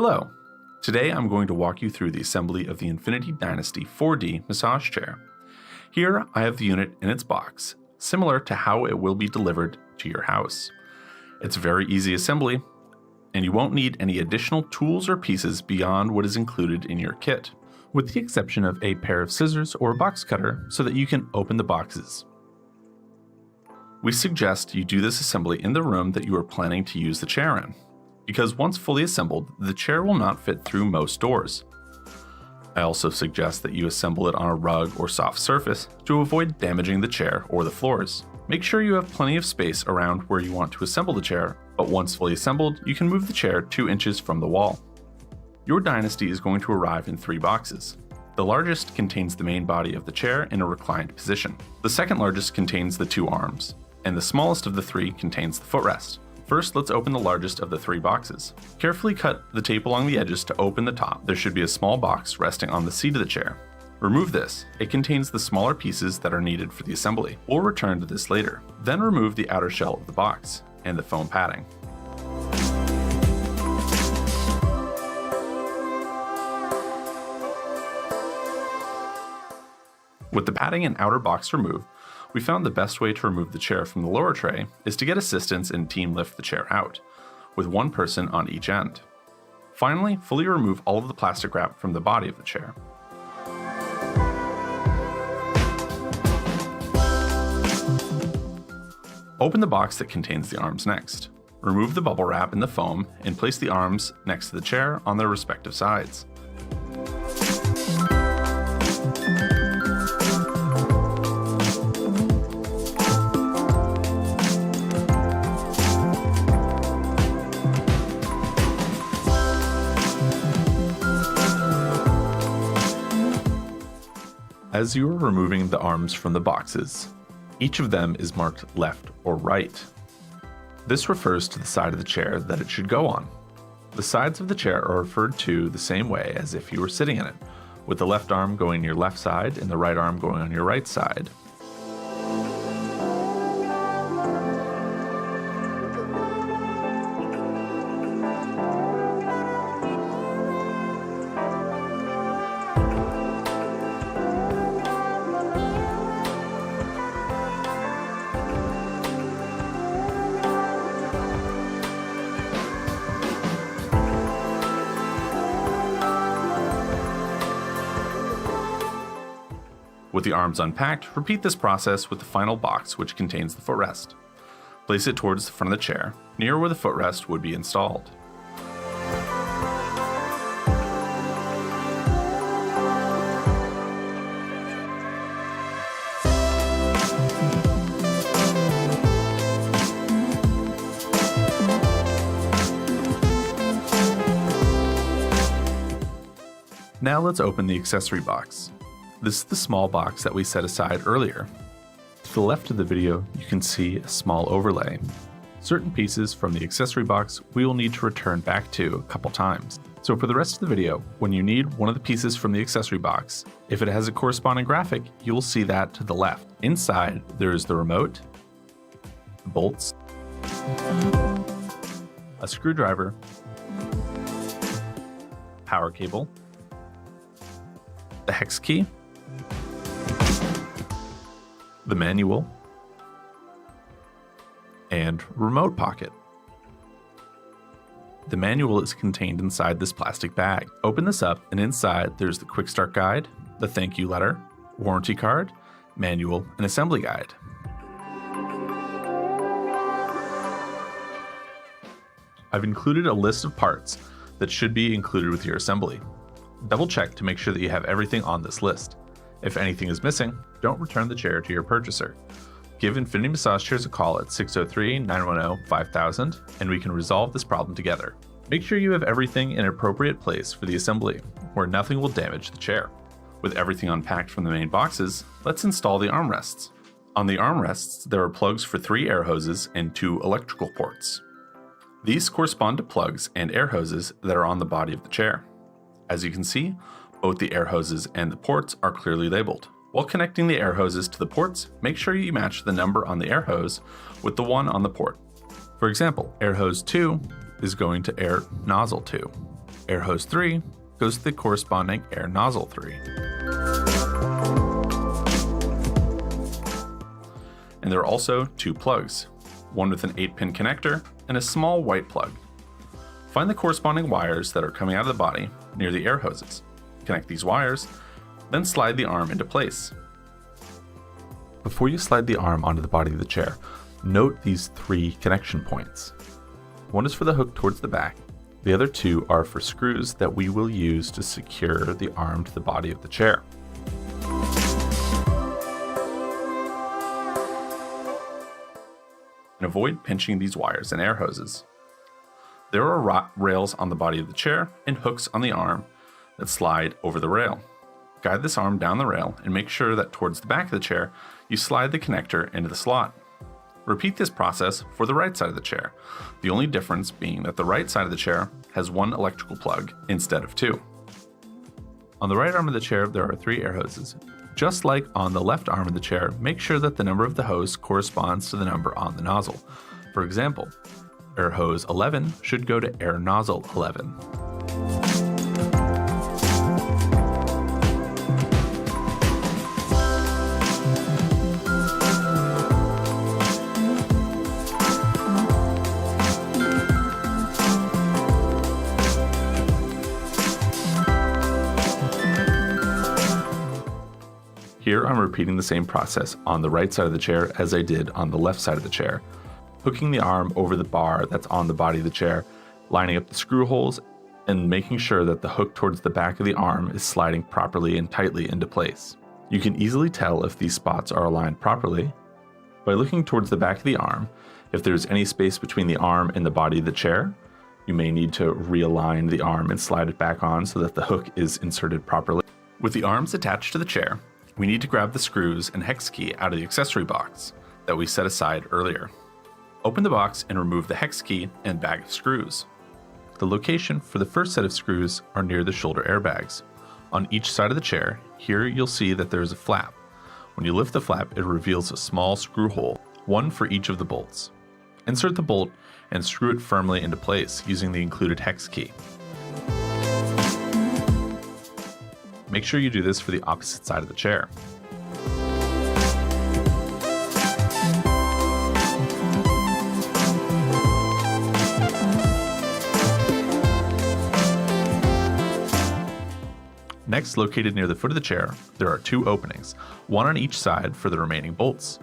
Hello! Today I'm going to walk you through the assembly of the Infinity Dynasty 4D massage chair. Here I have the unit in its box, similar to how it will be delivered to your house. It's a very easy assembly, and you won't need any additional tools or pieces beyond what is included in your kit, with the exception of a pair of scissors or a box cutter so that you can open the boxes. We suggest you do this assembly in the room that you are planning to use the chair in, because once fully assembled, the chair will not fit through most doors. I also suggest that you assemble it on a rug or soft surface to avoid damaging the chair or the floors. Make sure you have plenty of space around where you want to assemble the chair, but once fully assembled, you can move the chair 2 inches from the wall. Your Dynasty is going to arrive in 3 boxes. The largest contains the main body of the chair in a reclined position. The second largest contains the 2 arms, and the smallest of the 3 contains the footrest. First, let's open the largest of the 3 boxes. Carefully cut the tape along the edges to open the top. There should be a small box resting on the seat of the chair. Remove this. It contains the smaller pieces that are needed for the assembly. We'll return to this later. Then remove the outer shell of the box and the foam padding. With the padding and outer box removed, we found the best way to remove the chair from the lower tray is to get assistance and team lift the chair out, with 1 person on each end. Finally, fully remove all of the plastic wrap from the body of the chair. Open the box that contains the arms next. Remove the bubble wrap and the foam and place the arms next to the chair on their respective sides. As you are removing the arms from the boxes, each of them is marked left or right. This refers to the side of the chair that it should go on. The sides of the chair are referred to the same way as if you were sitting in it, with the left arm going on your left side and the right arm going on your right side. With the arms unpacked, repeat this process with the final box, which contains the footrest. Place it towards the front of the chair, near where the footrest would be installed. Now let's open the accessory box. This is the small box that we set aside earlier. To the left of the video, you can see a small overlay. Certain pieces from the accessory box we will need to return back to a couple times. So for the rest of the video, when you need one of the pieces from the accessory box, if it has a corresponding graphic, you will see that to the left. Inside, there is the remote, bolts, a screwdriver, power cable, the hex key, the manual, and remote pocket. The manual is contained inside this plastic bag. Open this up, and inside there's the quick start guide, the thank you letter, warranty card, manual, and assembly guide. I've included a list of parts that should be included with your assembly. Double check to make sure that you have everything on this list. If anything is missing, don't return the chair to your purchaser. Give Infinity Massage Chairs a call at 603-910-5000 and we can resolve this problem together. Make sure you have everything in an appropriate place for the assembly, where nothing will damage the chair. With everything unpacked from the main boxes, let's install the armrests. On the armrests, there are plugs for 3 air hoses and 2 electrical ports. These correspond to plugs and air hoses that are on the body of the chair. As you can see, both the air hoses and the ports are clearly labeled. While connecting the air hoses to the ports, make sure you match the number on the air hose with the one on the port. For example, air hose 2 is going to air nozzle 2. Air hose 3 goes to the corresponding air nozzle 3. And there are also 2 plugs, one with an 8-pin connector and a small white plug. Find the corresponding wires that are coming out of the body near the air hoses. Connect these wires, then slide the arm into place. Before you slide the arm onto the body of the chair, note these 3 connection points. One is for the hook towards the back. The other 2 are for screws that we will use to secure the arm to the body of the chair. And avoid pinching these wires and air hoses. There are rails on the body of the chair and hooks on the arm that slide over the rail. Guide this arm down the rail and make sure that towards the back of the chair, you slide the connector into the slot. Repeat this process for the right side of the chair, the only difference being that the right side of the chair has 1 electrical plug instead of 2. On the right arm of the chair, there are 3 air hoses. Just like on the left arm of the chair, make sure that the number of the hose corresponds to the number on the nozzle. For example, air hose 11 should go to air nozzle 11. Here I'm repeating the same process on the right side of the chair as I did on the left side of the chair, hooking the arm over the bar that's on the body of the chair, lining up the screw holes, and making sure that the hook towards the back of the arm is sliding properly and tightly into place. You can easily tell if these spots are aligned properly by looking towards the back of the arm. If there's any space between the arm and the body of the chair, you may need to realign the arm and slide it back on so that the hook is inserted properly. With the arms attached to the chair, we need to grab the screws and hex key out of the accessory box that we set aside earlier. Open the box and remove the hex key and bag of screws. The location for the first set of screws are near the shoulder airbags. On each side of the chair, here you'll see that there is a flap. When you lift the flap, it reveals a small screw hole, one for each of the bolts. Insert the bolt and screw it firmly into place using the included hex key. Make sure you do this for the opposite side of the chair. Next, located near the foot of the chair, there are 2 openings, one on each side for the remaining bolts.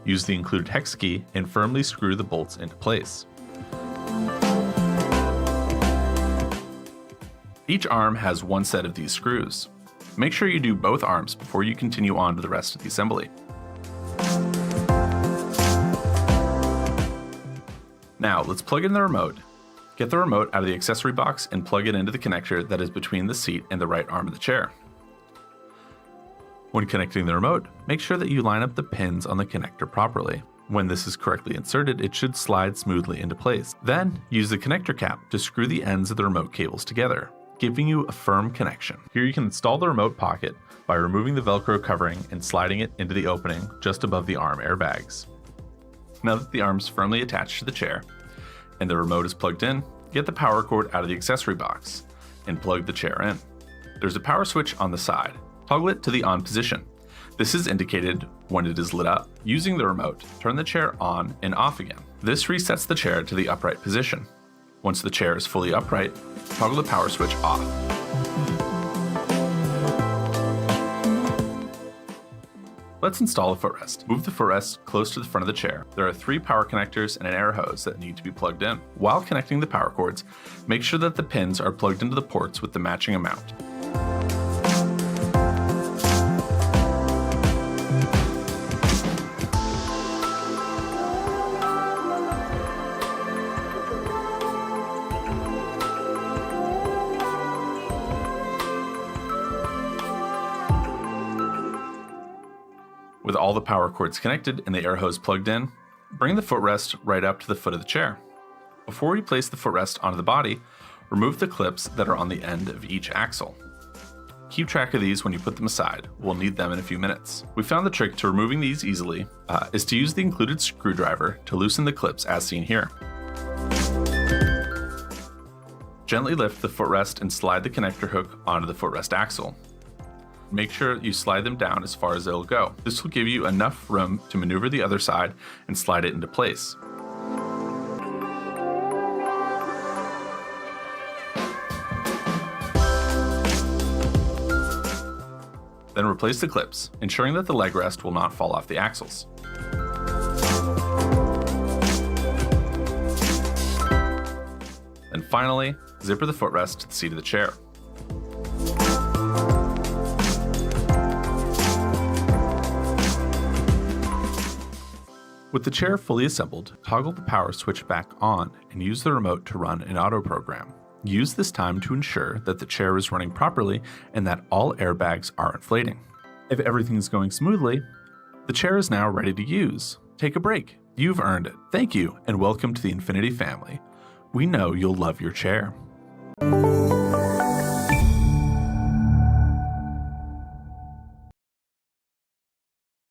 Use the included hex key and firmly screw the bolts into place. Each arm has 1 set of these screws. Make sure you do both arms before you continue on to the rest of the assembly. Now let's plug in the remote. Get the remote out of the accessory box and plug it into the connector that is between the seat and the right arm of the chair. When connecting the remote, make sure that you line up the pins on the connector properly. When this is correctly inserted, it should slide smoothly into place. Then use the connector cap to screw the ends of the remote cables together, giving you a firm connection. Here you can install the remote pocket by removing the Velcro covering and sliding it into the opening just above the arm airbags. Now that the arm is firmly attached to the chair and the remote is plugged in, get the power cord out of the accessory box and plug the chair in. There's a power switch on the side. Toggle it to the on position. This is indicated when it is lit up. Using the remote, turn the chair on and off again. This resets the chair to the upright position. Once the chair is fully upright, toggle the power switch off. Let's install a footrest. Move the footrest close to the front of the chair. There are 3 power connectors and an air hose that need to be plugged in. While connecting the power cords, make sure that the pins are plugged into the ports with the matching amount. With all the power cords connected and the air hose plugged in, bring the footrest right up to the foot of the chair. Before we place the footrest onto the body, remove the clips that are on the end of each axle. Keep track of these when you put them aside. We'll need them in a few minutes. We found the trick to removing these easily is to use the included screwdriver to loosen the clips as seen here. Gently lift the footrest and slide the connector hook onto the footrest axle. Make sure you slide them down as far as it'll go. This will give you enough room to maneuver the other side and slide it into place. Then replace the clips, ensuring that the leg rest will not fall off the axles. Then finally, zipper the footrest to the seat of the chair. With the chair fully assembled, toggle the power switch back on and use the remote to run an auto program. Use this time to ensure that the chair is running properly and that all airbags are inflating. If everything is going smoothly, the chair is now ready to use. Take a break. You've earned it. Thank you, and welcome to the Infinity family. We know you'll love your chair.